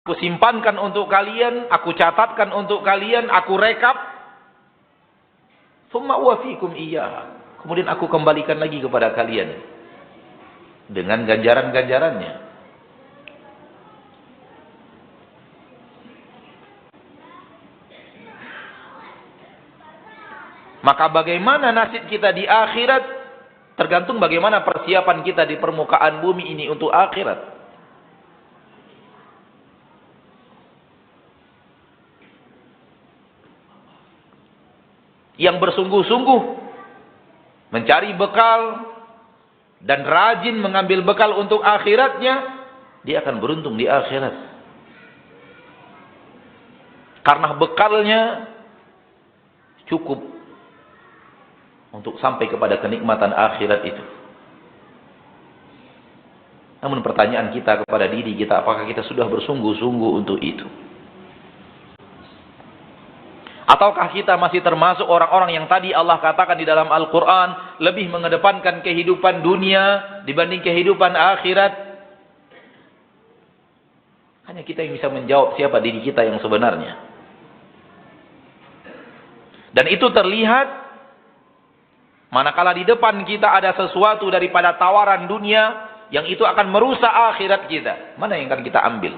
Aku simpankan untuk kalian, aku catatkan untuk kalian, aku rekap. Tsumma uwafikum iyyaha. Kemudian aku kembalikan lagi kepada kalian dengan ganjaran-ganjarannya. Maka bagaimana nasib kita di akhirat tergantung bagaimana persiapan kita di permukaan bumi ini untuk akhirat. Yang bersungguh-sungguh mencari bekal dan rajin mengambil bekal untuk akhiratnya, dia akan beruntung di akhirat. Karena bekalnya cukup untuk sampai kepada kenikmatan akhirat itu. Namun pertanyaan kita kepada diri kita, apakah kita sudah bersungguh-sungguh untuk itu? Ataukah kita masih termasuk orang-orang yang tadi Allah katakan di dalam Al-Quran, lebih mengedepankan kehidupan dunia dibanding kehidupan akhirat? Hanya kita yang bisa menjawab siapa diri kita yang sebenarnya. Dan itu terlihat manakala di depan kita ada sesuatu daripada tawaran dunia yang itu akan merusak akhirat kita. Mana yang akan kita ambil?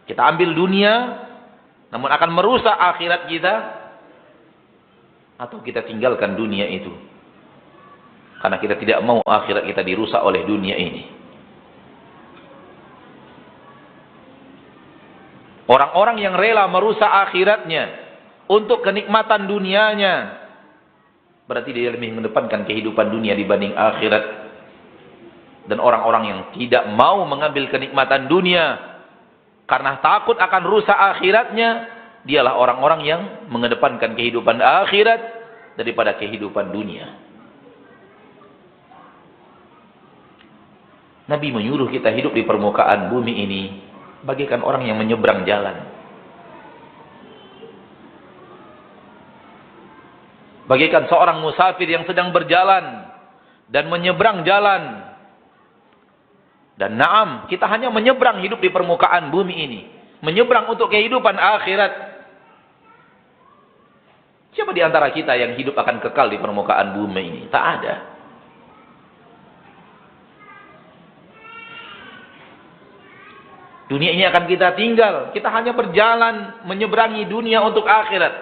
Kita ambil dunia namun akan merusak akhirat kita, atau kita tinggalkan dunia itu karena kita tidak mau akhirat kita dirusak oleh dunia ini. Orang-orang yang rela merusak akhiratnya untuk kenikmatan dunianya, berarti dia lebih mengedepankan kehidupan dunia dibanding akhirat. Dan orang-orang yang tidak mau mengambil kenikmatan dunia karena takut akan rusak akhiratnya, dialah orang-orang yang mengedepankan kehidupan akhirat daripada kehidupan dunia. Nabi menyuruh kita hidup di permukaan bumi ini bagaikan orang yang menyeberang jalan. Bagaikan seorang musafir yang sedang berjalan dan menyeberang jalan. Dan na'am, kita hanya menyeberang hidup di permukaan bumi ini. Menyeberang untuk kehidupan akhirat. Siapa di antara kita yang hidup akan kekal di permukaan bumi ini? Tak ada. Dunia ini akan kita tinggal. Kita hanya berjalan menyeberangi dunia untuk akhirat.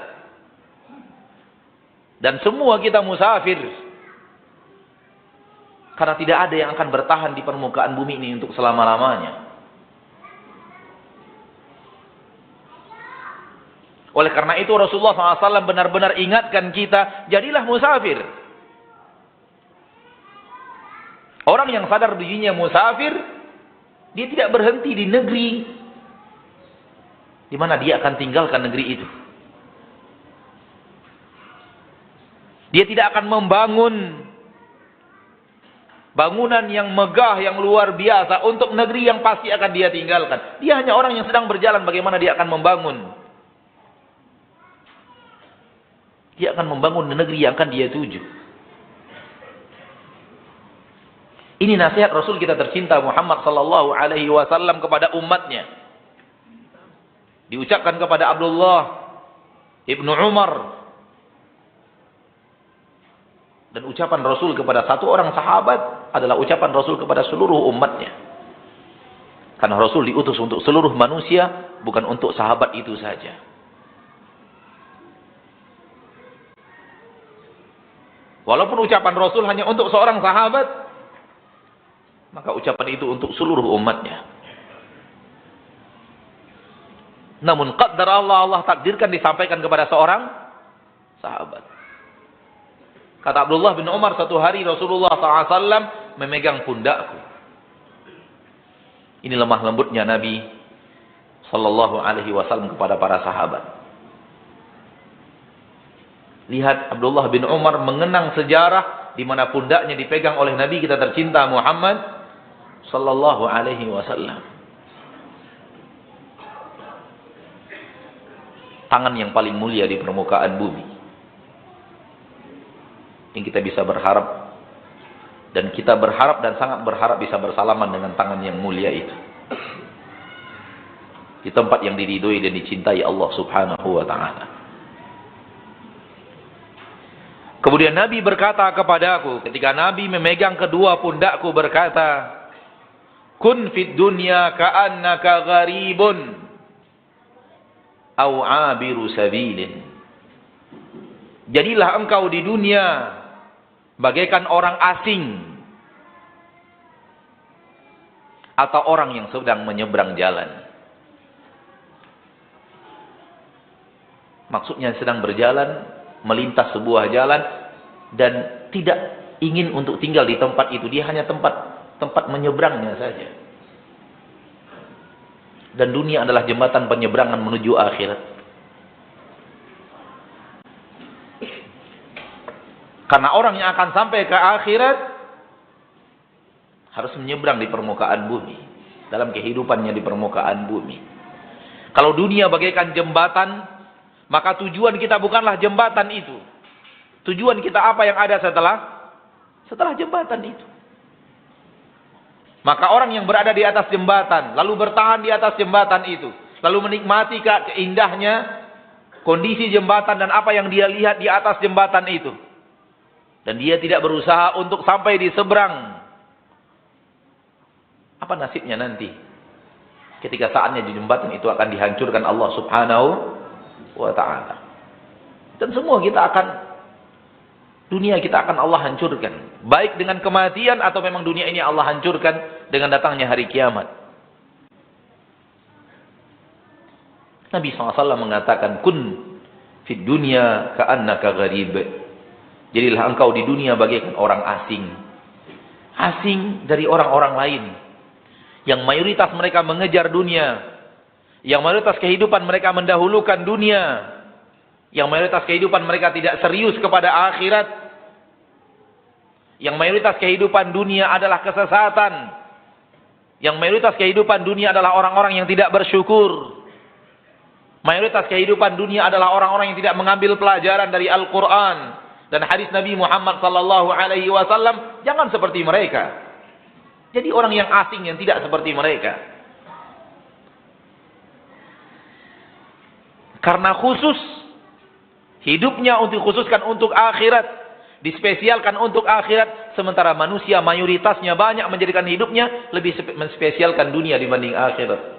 Dan semua kita musafir. Karena tidak ada yang akan bertahan di permukaan bumi ini untuk selama-lamanya. Oleh karena itu Rasulullah SAW benar-benar ingatkan kita, jadilah musafir. Orang yang sadar dirinya musafir, dia tidak berhenti di negeri di mana dia akan tinggalkan negeri itu. Dia tidak akan membangun bangunan yang megah, yang luar biasa untuk negeri yang pasti akan dia tinggalkan. Dia hanya orang yang sedang berjalan bagaimana dia akan membangun. Dia akan membangun negeri yang akan dia tuju. Ini nasihat Rasul kita tercinta Muhammad sallallahu alaihi wasallam kepada umatnya. Diucapkan kepada Abdullah ibnu Umar. Dan ucapan Rasul kepada satu orang sahabat adalah ucapan Rasul kepada seluruh umatnya. Karena Rasul diutus untuk seluruh manusia, bukan untuk sahabat itu saja. Walaupun ucapan Rasul hanya untuk seorang sahabat, maka ucapan itu untuk seluruh umatnya. Namun qaddar Allah takdirkan disampaikan kepada seorang sahabat. Kata Abdullah bin Umar, satu hari Rasulullah SAW memegang pundakku. Ini lemah lembutnya Nabi Sallallahu Alaihi Wasallam kepada para sahabat. Lihat Abdullah bin Umar mengenang sejarah di mana pundaknya dipegang oleh Nabi kita tercinta Muhammad Sallallahu Alaihi Wasallam. Tangan yang paling mulia di permukaan bumi. Yang kita bisa berharap, dan kita berharap dan sangat berharap bisa bersalaman dengan tangan yang mulia itu. di tempat yang diridhoi dan dicintai Allah Subhanahu wa taala. Kemudian Nabi berkata kepadaku, ketika Nabi memegang kedua pundakku berkata, kun fid dunya ka'annaka gharibun aw 'abiru sabilin. Jadilah engkau di dunia bagaikan orang asing atau orang yang sedang menyeberang jalan. Maksudnya sedang berjalan melintas sebuah jalan dan tidak ingin untuk tinggal di tempat itu, dia hanya tempat menyeberangnya saja. Dan dunia adalah jembatan penyeberangan menuju akhirat. Karena orang yang akan sampai ke akhirat harus menyeberang di permukaan bumi, dalam kehidupannya di permukaan bumi. Kalau dunia bagaikan jembatan, maka tujuan kita bukanlah jembatan itu. Tujuan kita apa yang ada setelah jembatan itu. Maka orang yang berada di atas jembatan, lalu bertahan di atas jembatan itu, lalu menikmati keindahnya kondisi jembatan dan apa yang dia lihat di atas jembatan itu, dan dia tidak berusaha untuk sampai di seberang, apa nasibnya nanti ketika saatnya di jembatan itu akan dihancurkan Allah Subhanahu wa ta'ala. Dan semua dunia kita akan Allah hancurkan, baik dengan kematian atau memang dunia ini Allah hancurkan dengan datangnya hari kiamat. Nabi SAW mengatakan, kun fid dunya ka'annaka gharib. Jadilah engkau di dunia bagaikan orang asing. Asing dari orang-orang lain, yang mayoritas mereka mengejar dunia, yang mayoritas kehidupan mereka mendahulukan dunia, yang mayoritas kehidupan mereka tidak serius kepada akhirat, yang mayoritas kehidupan dunia adalah kesesatan, yang mayoritas kehidupan dunia adalah orang-orang yang tidak bersyukur, mayoritas kehidupan dunia adalah orang-orang yang tidak mengambil pelajaran dari Al-Quran dan hadis Nabi Muhammad sallallahu alaihi wasallam. Jangan seperti mereka. Jadi orang yang asing yang tidak seperti mereka. Karena khusus hidupnya dikhususkan untuk akhirat, dispesialkan untuk akhirat, sementara manusia mayoritasnya banyak menjadikan hidupnya lebih menspesialkan dunia dibanding akhirat.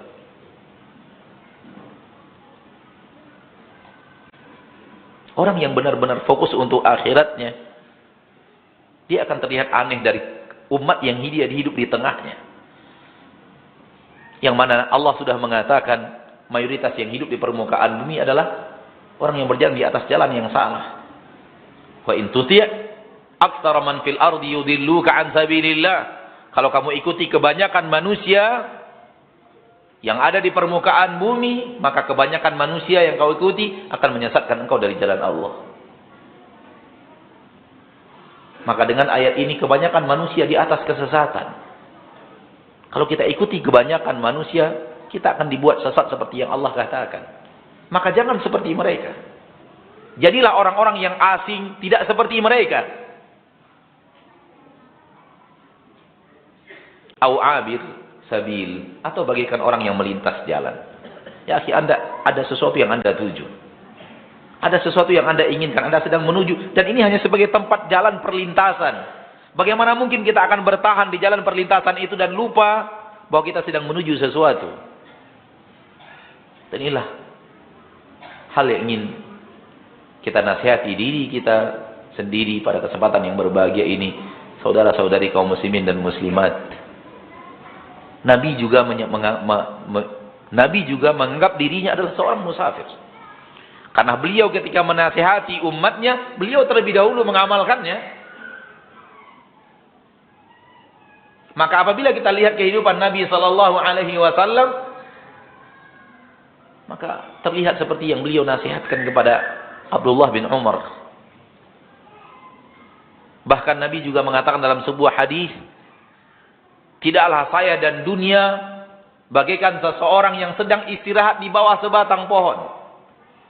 Orang yang benar-benar fokus untuk akhiratnya, dia akan terlihat aneh dari umat yang dia hidup di tengahnya. Yang mana Allah sudah mengatakan mayoritas yang hidup di permukaan bumi adalah orang yang berjalan di atas jalan yang salah. Wa in tuti' aktsara man fil ardi yudilluka an sabilillah. Kalau kamu ikuti kebanyakan manusia yang ada di permukaan bumi, maka kebanyakan manusia yang kau ikuti akan menyesatkan engkau dari jalan Allah. Maka dengan ayat ini kebanyakan manusia di atas kesesatan. Kalau kita ikuti kebanyakan manusia, kita akan dibuat sesat seperti yang Allah katakan. Maka jangan seperti mereka. Jadilah orang-orang yang asing, tidak seperti mereka. Au abir sabil, atau bagaikan orang yang melintas jalan. Ya akhi, Anda ada sesuatu yang Anda tuju. Ada sesuatu yang Anda inginkan, Anda sedang menuju, dan ini hanya sebagai tempat jalan perlintasan. Bagaimana mungkin kita akan bertahan di jalan perlintasan itu dan lupa bahwa kita sedang menuju sesuatu? Dan inilah hal yang ingin kita nasihati diri kita sendiri pada kesempatan yang berbahagia ini, saudara-saudari kaum muslimin dan muslimat. Nabi juga menganggap dirinya adalah seorang musafir. Karena beliau ketika menasihati umatnya, beliau terlebih dahulu mengamalkannya. Maka apabila kita lihat kehidupan Nabi sallallahu alaihi wasallam, maka terlihat seperti yang beliau nasihatkan kepada Abdullah bin Umar. Bahkan Nabi juga mengatakan dalam sebuah hadis, tidaklah saya dan dunia bagaikan seseorang yang sedang istirahat di bawah sebatang pohon,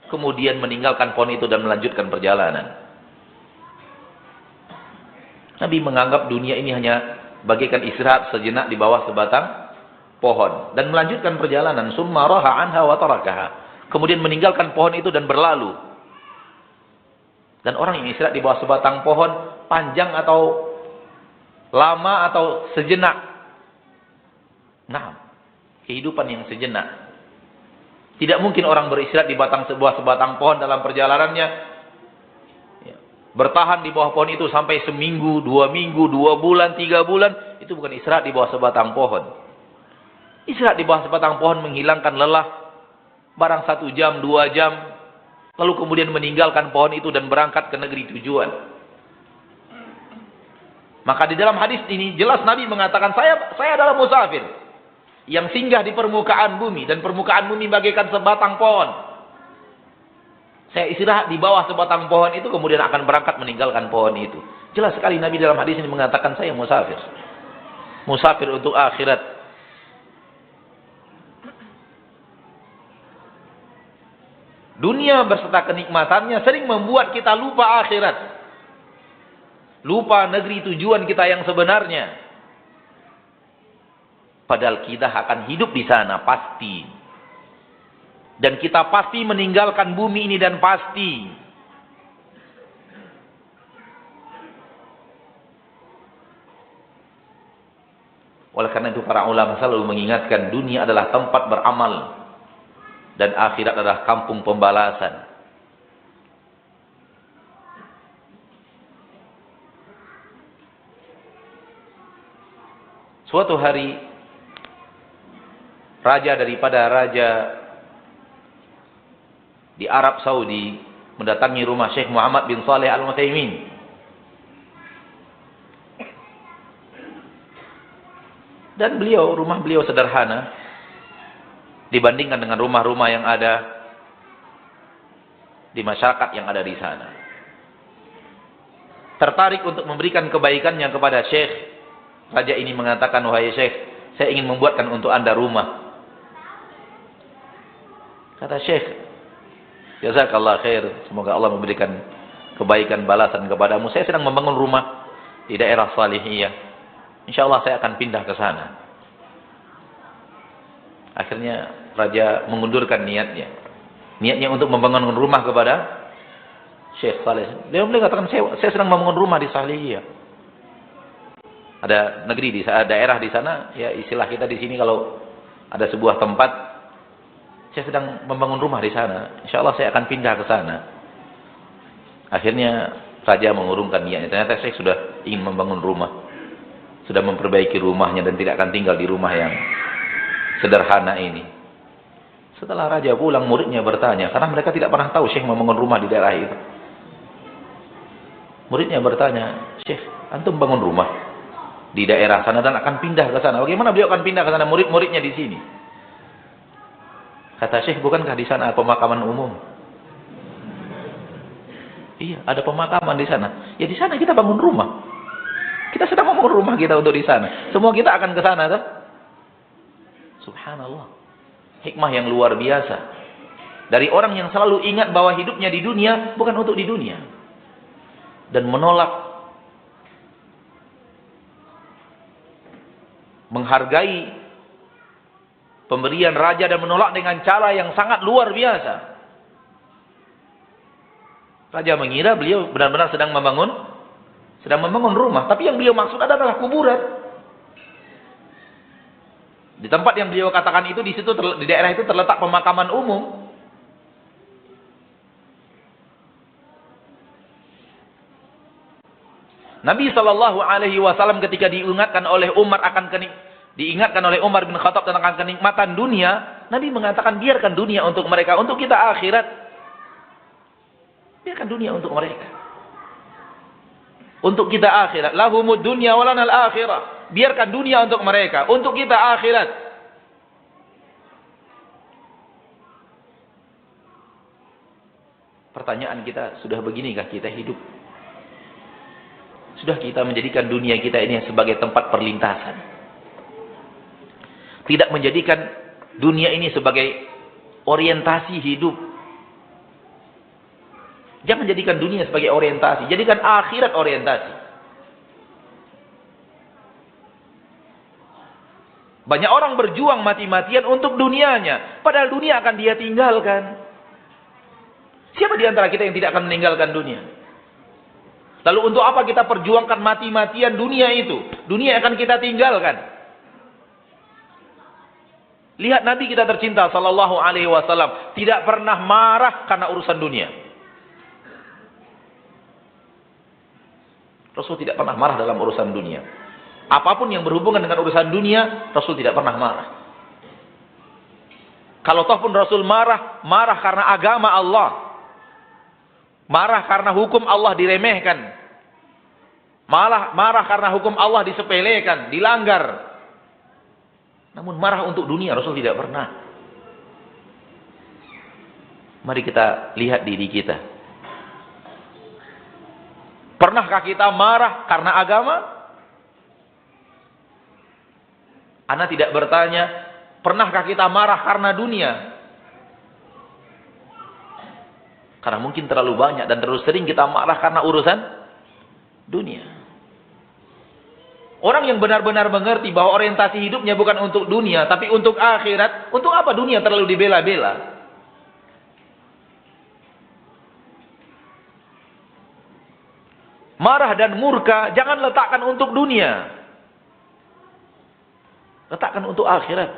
kemudian meninggalkan pohon itu dan melanjutkan perjalanan. Nabi menganggap dunia ini hanya bagaikan istirahat sejenak di bawah sebatang pohon dan melanjutkan perjalanan, summa raha anha wa tarakaha. Kemudian meninggalkan pohon itu dan berlalu. Dan orang yang istirahat di bawah sebatang pohon, panjang atau lama atau sejenak. Nah, kehidupan yang sejenak. Tidak mungkin orang beristirahat di sebuah sebatang pohon dalam perjalanannya, ya, bertahan di bawah pohon itu sampai seminggu, 2 minggu, 2 bulan, 3 bulan. Itu bukan istirahat di bawah sebatang pohon. Istirahat di bawah sebatang pohon menghilangkan lelah, barang 1 jam, 2 jam, lalu kemudian meninggalkan pohon itu dan berangkat ke negeri tujuan. Maka di dalam hadis ini jelas Nabi mengatakan, saya adalah musafir yang singgah di permukaan bumi, dan permukaan bumi bagaikan sebatang pohon. Saya istirahat di bawah sebatang pohon itu, kemudian akan berangkat meninggalkan pohon itu. Jelas sekali Nabi dalam hadis ini mengatakan, saya musafir. Musafir untuk akhirat. Dunia beserta kenikmatannya sering membuat kita lupa akhirat. Lupa negeri tujuan kita yang sebenarnya. Padahal kita akan hidup di sana pasti. Dan kita pasti meninggalkan bumi ini dan pasti. Oleh karena itu para ulama selalu mengingatkan, dunia adalah tempat beramal. Dan akhirat adalah kampung pembalasan. Suatu hari, raja daripada raja di Arab Saudi mendatangi rumah Syekh Muhammad bin Saleh Al-Utsaimin. Dan rumah beliau sederhana dibandingkan dengan rumah-rumah yang ada di masyarakat yang ada di sana. Tertarik untuk memberikan kebaikannya kepada Syekh, raja ini mengatakan, wahai Syekh, saya ingin membuatkan untuk Anda rumah. Kata Syekh, jazakallah khair, semoga Allah memberikan kebaikan balasan kepadamu. Saya sedang membangun rumah di daerah Salihiyah. Insyaallah saya akan pindah ke sana. Akhirnya raja mengundurkan niatnya. Niatnya untuk membangun rumah kepada Syekh Saleh. Beliau katakan, saya sedang membangun rumah di Salihiyah. Ada negeri daerah di sana, ya istilah kita di sini kalau ada sebuah tempat, saya sedang membangun rumah di sana. Insyaallah saya akan pindah ke sana. Akhirnya raja mengurungkan niatnya. Ternyata Syekh sudah ingin membangun rumah. Sudah memperbaiki rumahnya dan tidak akan tinggal di rumah yang sederhana ini. Setelah raja pulang, muridnya bertanya, karena mereka tidak pernah tahu Syekh membangun rumah di daerah itu. Muridnya bertanya, Syekh, antum bangun rumah di daerah sana dan akan pindah ke sana. Bagaimana beliau akan pindah ke sana? Murid-muridnya di sini. Kata Syekh, bukankah di sana pemakaman umum? Iya, ada pemakaman di sana. Ya di sana kita bangun rumah. Kita sedang membangun rumah kita untuk di sana. Semua kita akan ke sana, kan? Subhanallah. Hikmah yang luar biasa. Dari orang yang selalu ingat bahwa hidupnya di dunia bukan untuk di dunia. Dan menolak menghargai pemberian raja dan menolak dengan cara yang sangat luar biasa. Raja mengira beliau benar-benar sedang membangun rumah, tapi yang beliau maksud adalah kuburan. Di tempat yang beliau katakan itu, di daerah itu terletak pemakaman umum. Nabi SAW ketika diingatkan oleh Umar bin Khattab tentang kenikmatan dunia, Nabi mengatakan, biarkan dunia untuk mereka, untuk kita akhirat. Biarkan dunia untuk mereka. Untuk kita akhirat. Lahumud dunya walanal akhirah. Biarkan dunia untuk mereka, untuk kita akhirat. Pertanyaan kita, sudah beginikah kita hidup? Sudah kita menjadikan dunia kita ini sebagai tempat perlintasan? Tidak menjadikan dunia ini sebagai orientasi hidup. Jangan jadikan dunia sebagai orientasi, jadikan akhirat orientasi. Banyak orang berjuang mati-matian untuk dunianya. Padahal dunia akan dia tinggalkan. Siapa di antara kita yang tidak akan meninggalkan dunia? Lalu untuk apa kita perjuangkan mati-matian dunia itu? Dunia akan kita tinggalkan. Lihat Nabi kita tercinta sallallahu alaihi wasallam tidak pernah marah karena urusan dunia. Rasul tidak pernah marah dalam urusan dunia. Apapun yang berhubungan dengan urusan dunia, Rasul tidak pernah marah. Kalau toh pun Rasul marah, marah karena agama Allah. Marah karena hukum Allah diremehkan. Marah karena hukum Allah disepelekan, dilanggar. Namun marah untuk dunia Rasul tidak pernah. Mari kita lihat diri kita. Pernahkah kita marah karena agama? Ana tidak bertanya, pernahkah kita marah karena dunia? Karena mungkin terlalu banyak dan terlalu sering kita marah karena urusan dunia. Orang yang benar-benar mengerti bahwa orientasi hidupnya bukan untuk dunia, tapi untuk akhirat. Untuk apa dunia terlalu dibela-bela? Marah dan murka jangan letakkan untuk dunia. Letakkan untuk akhirat.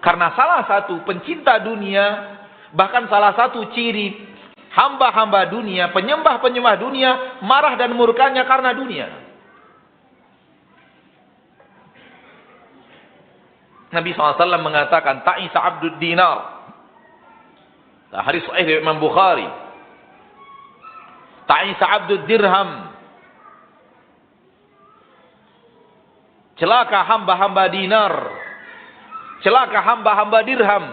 Karena salah satu pencinta dunia, bahkan salah satu ciri hamba-hamba dunia, penyembah-penyembah dunia, marah dan murkanya karena dunia. Nabi SAW mengatakan, Ta'isa abdud dinar. Hadis sahih dari Imam Bukhari. Ta'isa abdud dirham. Celaka hamba-hamba dinar. Celaka hamba-hamba dirham.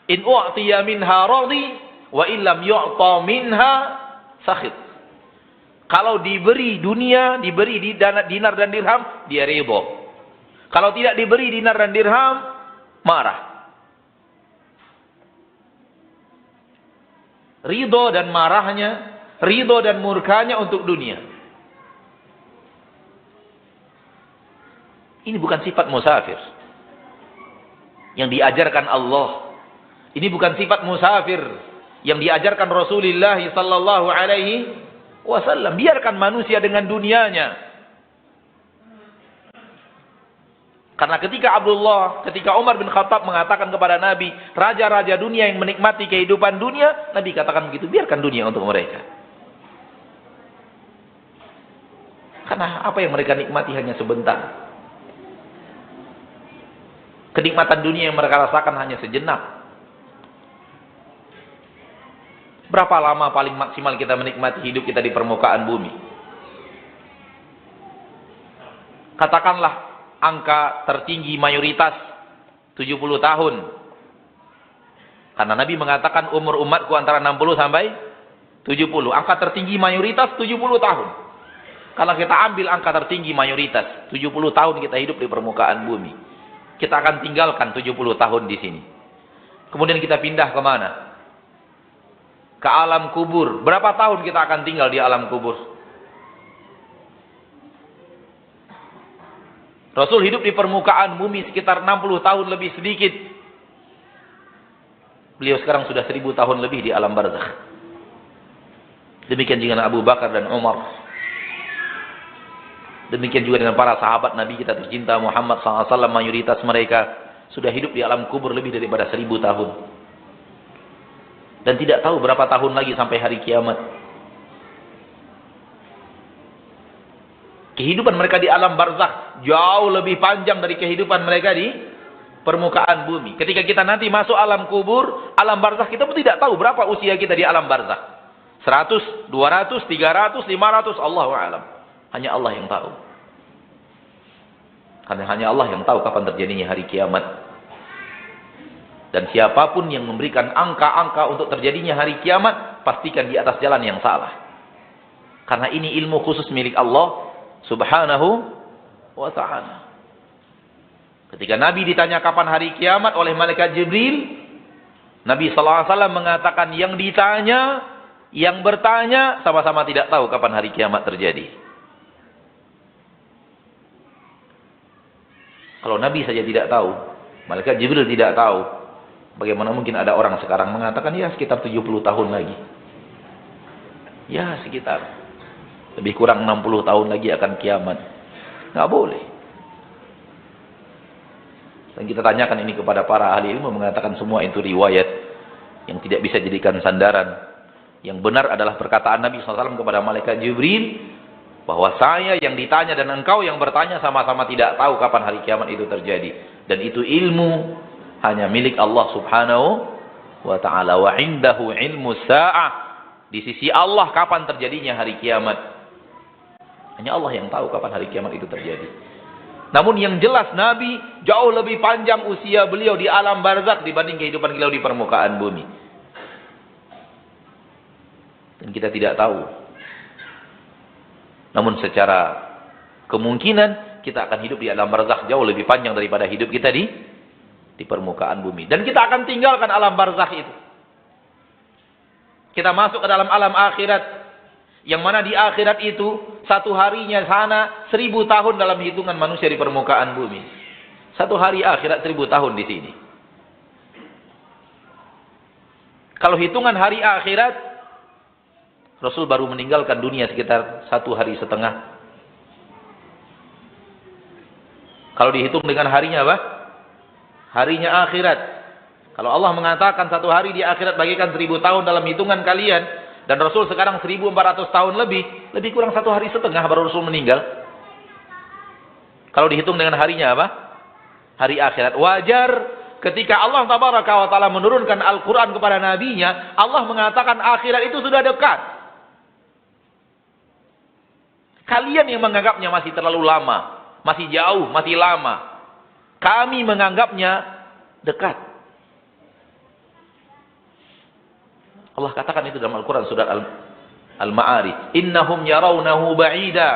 In u'tiya minha radhi wa illam yu'ta minha sakhit. Kalau diberi dunia, diberi dinar dan dirham, dia ridha. Kalau tidak diberi dinar dan dirham, marah. Ridha dan marahnya, ridha dan murkanya untuk dunia. Ini bukan sifat musafir yang diajarkan Allah. Ini bukan sifat musafir yang diajarkan Rasulullah sallallahu alaihi wasallam. Biarkan manusia dengan dunianya. Karena ketika Umar bin Khattab mengatakan kepada Nabi, raja-raja dunia yang menikmati kehidupan dunia, Nabi katakan begitu, biarkan dunia untuk mereka. Karena apa yang mereka nikmati hanya sebentar. Kenikmatan dunia yang mereka rasakan hanya sejenak. Berapa lama paling maksimal kita menikmati hidup kita di permukaan bumi? Katakanlah angka tertinggi mayoritas 70 tahun. Karena Nabi mengatakan umur umatku antara 60 sampai 70. Angka tertinggi mayoritas 70 tahun. Kalau kita ambil angka tertinggi mayoritas 70 tahun kita hidup di permukaan bumi. Kita akan tinggalkan 70 tahun di sini. Kemudian kita pindah ke mana? Ke alam kubur. Berapa tahun kita akan tinggal di alam kubur? Rasul hidup di permukaan bumi sekitar 60 tahun lebih sedikit. Beliau sekarang sudah 1000 tahun lebih di alam barzakh. Demikian juga dengan Abu Bakar dan Umar. Demikian juga dengan para sahabat Nabi kita tercinta Muhammad SAW, mayoritas mereka sudah hidup di alam kubur lebih daripada 1000 tahun. Dan tidak tahu berapa tahun lagi sampai hari kiamat. Kehidupan mereka di alam barzakh jauh lebih panjang dari kehidupan mereka di permukaan bumi. Ketika kita nanti masuk alam kubur, alam barzakh, kita pun tidak tahu berapa usia kita di alam barzakh. 100, 200, 300, 500, Allahu a'lam. Hanya Allah yang tahu. Karena hanya Allah yang tahu kapan terjadinya hari kiamat. Dan siapapun yang memberikan angka-angka untuk terjadinya hari kiamat, pastikan di atas jalan yang salah. Karena ini ilmu khusus milik Allah Subhanahu wa ta'ala. Ketika Nabi ditanya kapan hari kiamat oleh malaikat Jibril, Nabi SAW mengatakan yang ditanya, yang bertanya sama-sama tidak tahu kapan hari kiamat terjadi. Kalau Nabi saja tidak tahu, malaikat Jibril tidak tahu, bagaimana mungkin ada orang sekarang mengatakan ya sekitar 70 tahun lagi. Ya sekitar. Lebih kurang 60 tahun lagi akan kiamat. Nggak boleh. Dan kita tanyakan ini kepada para ahli ilmu, mengatakan semua itu riwayat yang tidak bisa jadikan sandaran. Yang benar adalah perkataan Nabi SAW kepada malaikat Jibril, bahwa saya yang ditanya dan engkau yang bertanya sama-sama tidak tahu kapan hari kiamat itu terjadi. Dan itu ilmu hanya milik Allah Subhanahu wa ta'ala. Wa indahu ilmu sa'ah. Di sisi Allah kapan terjadinya hari kiamat. Hanya Allah yang tahu kapan hari kiamat itu terjadi. Namun yang jelas Nabi jauh lebih panjang usia beliau di alam barzakh dibanding kehidupan beliau di permukaan bumi. Dan kita tidak tahu. Namun secara kemungkinan kita akan hidup di alam barzakh jauh lebih panjang daripada hidup kita di permukaan bumi. Dan kita akan tinggalkan alam barzakh itu. Kita masuk ke dalam alam akhirat. Yang mana di akhirat itu satu harinya sana 1000 tahun dalam hitungan manusia di permukaan bumi. Satu hari akhirat 1000 tahun di sini. Kalau hitungan hari akhirat, Rasul baru meninggalkan dunia sekitar 1 hari setengah. Kalau dihitung dengan harinya apa? Harinya akhirat. Kalau Allah mengatakan satu hari di akhirat bagikan 1000 tahun dalam hitungan kalian, dan Rasul sekarang 1400 tahun lebih kurang 1 hari setengah baru Rasul meninggal. Kalau dihitung dengan harinya apa? Hari akhirat. Wajar ketika Allah Tabaraka wa Ta'ala menurunkan Al-Quran kepada Nabi-Nya, Allah mengatakan akhirat itu sudah dekat. Kalian yang menganggapnya masih terlalu lama, masih jauh, masih lama. Kami menganggapnya dekat. Allah katakan itu dalam Al-Quran surat Al-Ma'arij. Innahum yarawnahu ba'ida.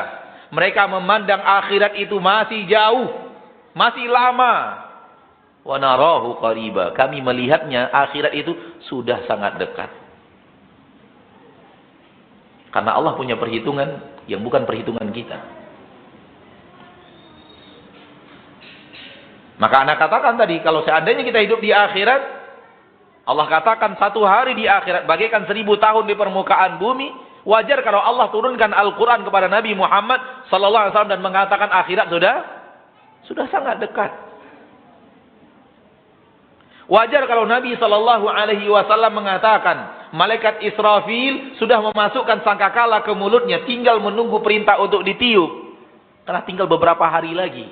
Mereka memandang akhirat itu masih jauh, masih lama. Wa narahu qariba. Kami melihatnya akhirat itu sudah sangat dekat. Karena Allah punya perhitungan yang bukan perhitungan kita. Maka anak katakan tadi, kalau seandainya kita hidup di akhirat, Allah katakan satu hari di akhirat bagaikan 1000 tahun di permukaan bumi. Wajar kalau Allah turunkan Al-Quran kepada Nabi Muhammad SAW dan mengatakan akhirat sudah sangat dekat. Wajar kalau Nabi SAW mengatakan malaikat Israfil sudah memasukkan sangkakala ke mulutnya, tinggal menunggu perintah untuk ditiup. Karena tinggal beberapa hari lagi.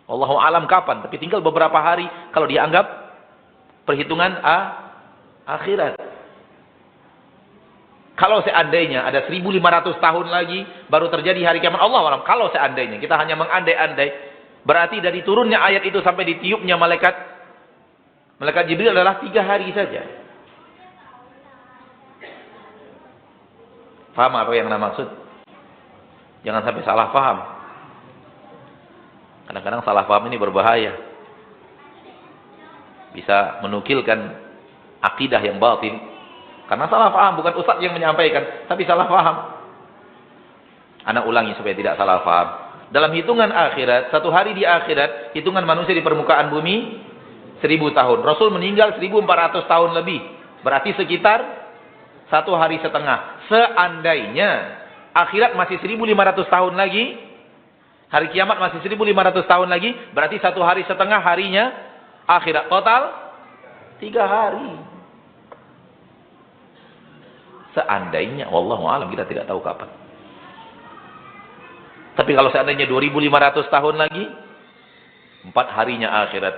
Wallahu alam kapan, tapi tinggal beberapa hari kalau dianggap perhitungan akhirat. Kalau seandainya ada 1500 tahun lagi baru terjadi hari kiamat, Allah alam. Kalau seandainya kita hanya mengandai-andai, berarti dari turunnya ayat itu sampai ditiupnya malaikat Jibril adalah 3 hari saja. Paham apa yang Anda maksud? Jangan sampai salah paham. Kadang-kadang salah paham ini berbahaya. Bisa menukilkan akidah yang batin. Karena salah paham, bukan ustaz yang menyampaikan, tapi salah paham. Anak ulangi supaya tidak salah paham. Dalam hitungan akhirat, satu hari di akhirat, hitungan manusia di permukaan bumi 1000 tahun. Rasul meninggal 1400 tahun lebih. Berarti sekitar 1 hari setengah. Seandainya akhirat masih 1500 tahun lagi, hari kiamat masih 1500 tahun lagi, berarti 1 hari setengah harinya akhirat total 3 hari. Seandainya, wallahu alam, kita tidak tahu kapan. Tapi kalau seandainya 2500 tahun lagi, 4 harinya akhirat.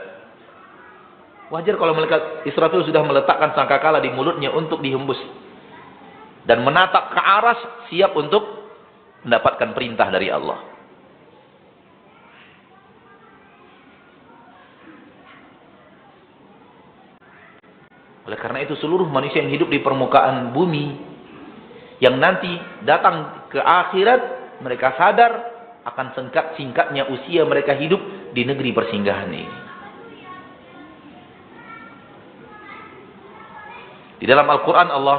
Wajar kalau malaikat Israfil sudah meletakkan sangkakala di mulutnya untuk dihembus dan menatap ke aras, siap untuk mendapatkan perintah dari Allah. Oleh karena itu seluruh manusia yang hidup di permukaan bumi yang nanti datang ke akhirat, mereka sadar akan singkatnya usia mereka hidup di negeri persinggahan ini. Di dalam Al-Quran Allah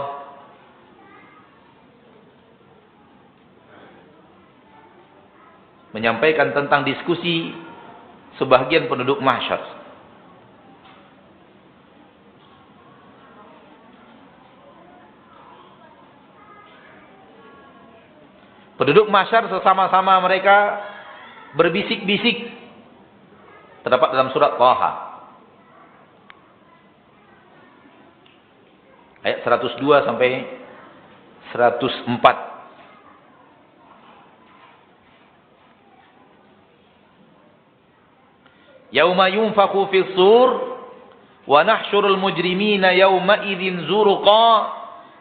menyampaikan tentang diskusi sebagian penduduk mahsyar. Penduduk mahsyar sesama-sama mereka berbisik-bisik. Terdapat dalam surat Thaha ayat 102 sampai 104. Yauma yunfakhu fis sur wa nahsyurul mujrimina yauma idzin zurqa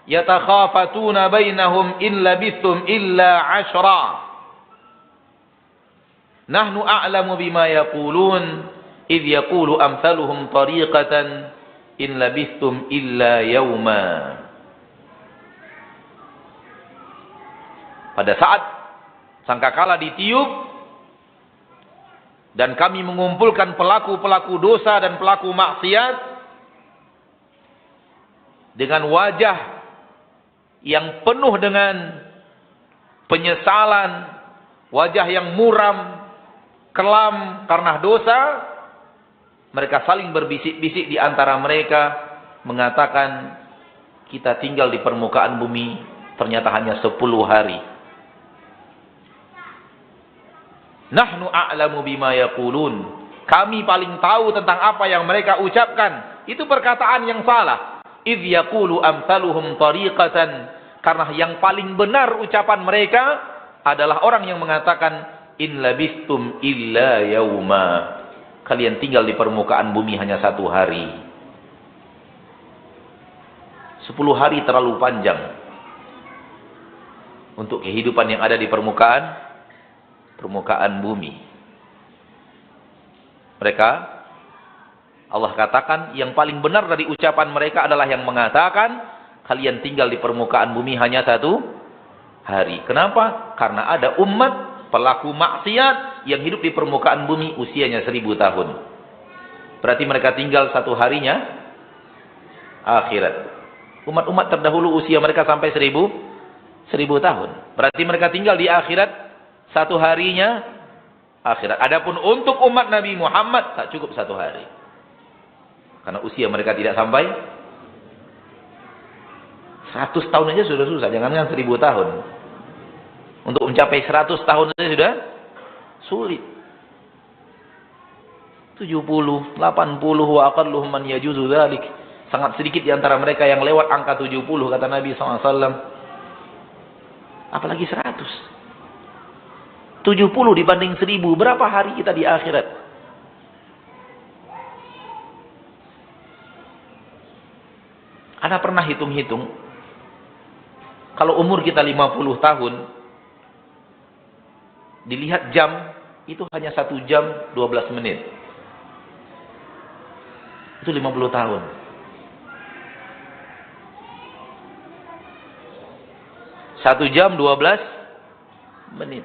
yatakhafatuna bainahum in labithum illa 'ashra nahnu a'lamu bima yaqulun idh yaqulu amsaluhum tariqatan in labithum illa yauma. Pada saat sangkakala ditiup dan kami mengumpulkan pelaku-pelaku dosa dan pelaku maksiat dengan wajah yang penuh dengan penyesalan, wajah yang muram, kelam karena dosa, mereka saling berbisik-bisik di antara mereka mengatakan, kita tinggal di permukaan bumi ternyata hanya 10 hari. Nahnu a'lamu bima yaqulun. Kami paling tahu tentang apa yang mereka ucapkan. Itu perkataan yang salah. Idh yaqulu amsaluhum tariqatan. Karena yang paling benar ucapan mereka adalah orang yang mengatakan in labistum illa yauma. Kalian tinggal di permukaan bumi hanya 1 hari. 10 hari terlalu panjang untuk kehidupan yang ada di permukaan bumi. Mereka, Allah katakan, yang paling benar dari ucapan mereka adalah yang mengatakan, kalian tinggal di permukaan bumi hanya 1 hari. Kenapa? Karena ada umat pelaku maksiat yang hidup di permukaan bumi usianya 1000 tahun. Berarti mereka tinggal 1 harinya akhirat. Umat-umat terdahulu usia mereka sampai 1000 tahun. Berarti mereka tinggal di akhirat 1 harinya akhirat. Adapun untuk umat Nabi Muhammad tak cukup 1 hari. Karena usia mereka tidak sampai 100 tahun aja sudah susah, jangankan 1000 tahun. Untuk mencapai 100 tahun saja sudah sulit. 70, 80 wa aqalluhum man yajuzu dzalik. Sangat sedikit di antara mereka yang lewat angka 70 kata Nabi SAW. Apalagi 100. 70 dibanding 1000, berapa hari kita di akhirat? Anda pernah hitung-hitung, kalau umur kita 50 tahun, dilihat jam, itu hanya 1 jam 12 menit. Itu 50 tahun. 1 jam 12 menit.